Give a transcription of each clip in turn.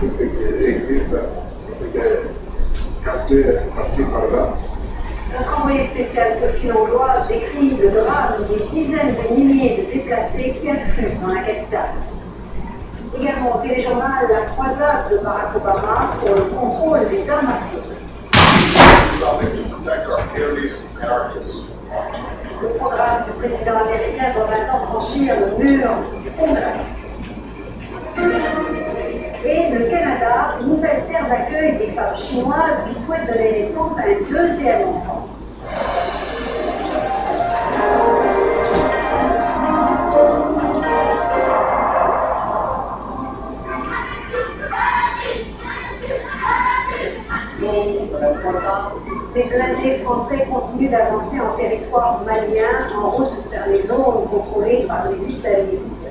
tout ce qui est église, c'était cassé par-ci par-là. Notre envoyé spécial Sophie Langlois décrit le drame des dizaines de milliers de déplacés qui affluent dans la capitale. Également au téléjournal la croisade de Barack Obama pour le contrôle des armes à feu. Le programme du président américain doit maintenant franchir le mur du Congrès. Et le Canada, nouvelle terre d'accueil des femmes chinoises qui souhaitent donner naissance à un deuxième enfant. Les blindés français continuent d'avancer en territoire malien en route vers les zones contrôlées par les islamistes.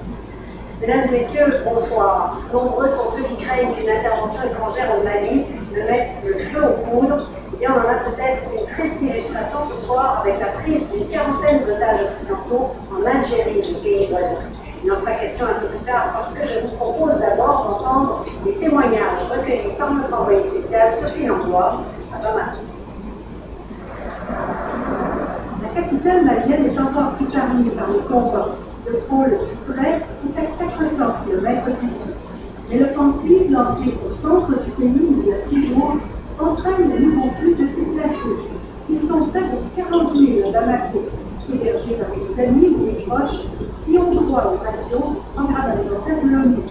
Mesdames et messieurs, bonsoir. Nombreux sont ceux qui craignent qu'une intervention étrangère au Mali ne mette le feu aux poudres. Et on en a peut-être une triste illustration ce soir avec la prise d'une quarantaine d'otages occidentaux en Algérie, le pays voisin. Il en sera question un peu plus tard parce que je vous propose d'abord d'entendre les témoignages recueillis par notre envoyé spécial Sophie Langlois à Bamako. La capitale malienne est encore plus terminée par les combats. Le pôle près est à 400 km d'ici. Mais l'offensive lancée au centre du pays il y a 6 jours entraîne de nouveaux flux de déplacés. Ils sont près de 40 000 à Bamako, hébergés par des amis ou des proches qui ont droit aux rations en grade alimentaire de l'ONU.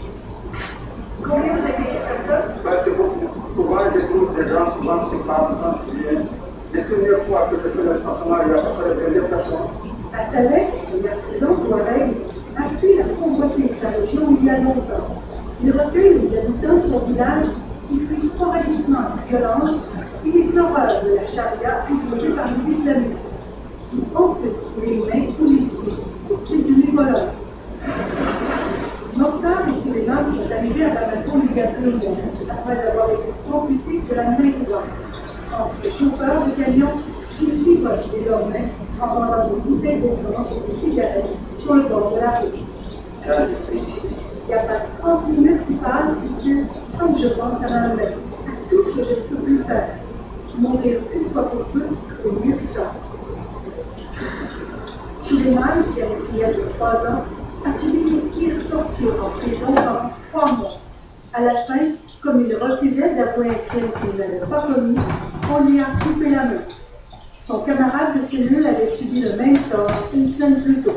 Combien vous accueillez de personnes? C'est beaucoup. Souvent, je trouve des gens, souvent, c'est pas quand je viens. Les premières fois que je fais le recensement, il y a à peu près 20 personnes. À Salek, les artisans Touareg a fui la pauvreté de sa région il y a longtemps. Il recueille les habitants de son village qui fuient sporadiquement la violence et les horreurs de la charia imposée par les islamistes. Ils amputent les mains ou les pieds, les présumés voleurs. Mokhtar et Suleiman sont arrivés à Bamako il y a 2 mois, après avoir été amputés de la main droite. Ensuite, chauffeurs de camion qui pivotent désormais en vendant des bouteilles d'essence et des cigarettes sur le bord de la route. Il n'y a pas 30 minutes qui passent, dit-il, sans que je pense à ma mère, à tout ce que je peux plus faire. Mourir une fois pour toutes, c'est mieux que ça. Suleiman, qui avait une fille de 3 ans, a subi les pires tortures en prison pendant 3 mois. À la fin, comme il refusait d'avouer un crime qu'il n'avait pas commis, on lui a coupé la main. Son camarade de cellule avait subi le même sort une semaine plus tôt.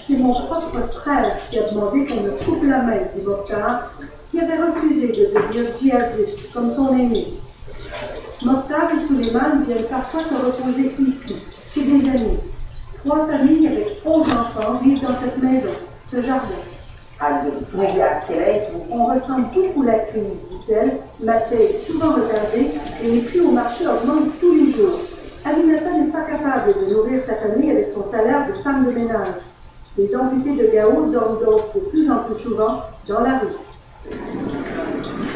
C'est mon propre frère qui a demandé qu'on me coupe la main, dit Mokhtar, qui avait refusé de devenir djihadiste comme son aîné. Mokhtar et Suleiman viennent parfois se reposer ici, chez des amis. 3 familles avec 11 enfants vivent dans cette maison, ce jardin. On ressent beaucoup la crise, dit-elle. Ma paie est souvent retardée et les prix au marché augmentent tous les jours. Aminata n'est pas capable de nourrir sa famille avec son salaire de femme de ménage. Les amputés de Gao dorment donc de plus en plus souvent dans la rue.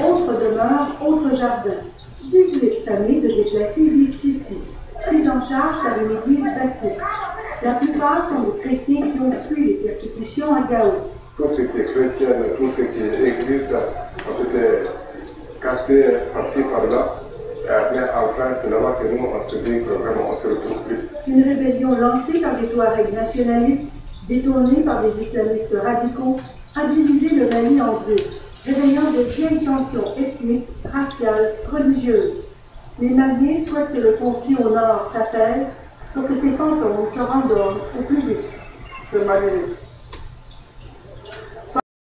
Autre demeure, autre jardin. 18 familles de déplacés vivent ici, prises en charge par une église baptiste. La plupart sont des chrétiens qui ont fui les persécutions à Gao. Tout ce qui est chrétien, tout ce qui est église ont été cassés par-ci par-là. Et après, enfin, c'est là-bas que nous, on se dit que vraiment, on ne se retrouve plus. Une rébellion lancée par des Touaregs nationalistes, détournée par des islamistes radicaux, a divisé le Mali en deux, réveillant de vieilles tensions ethniques, raciales, religieuses. Les Maliens souhaitent que le conflit au nord s'apaise pour que ces fantômes se rendorment au plus vite. C'est magnifique.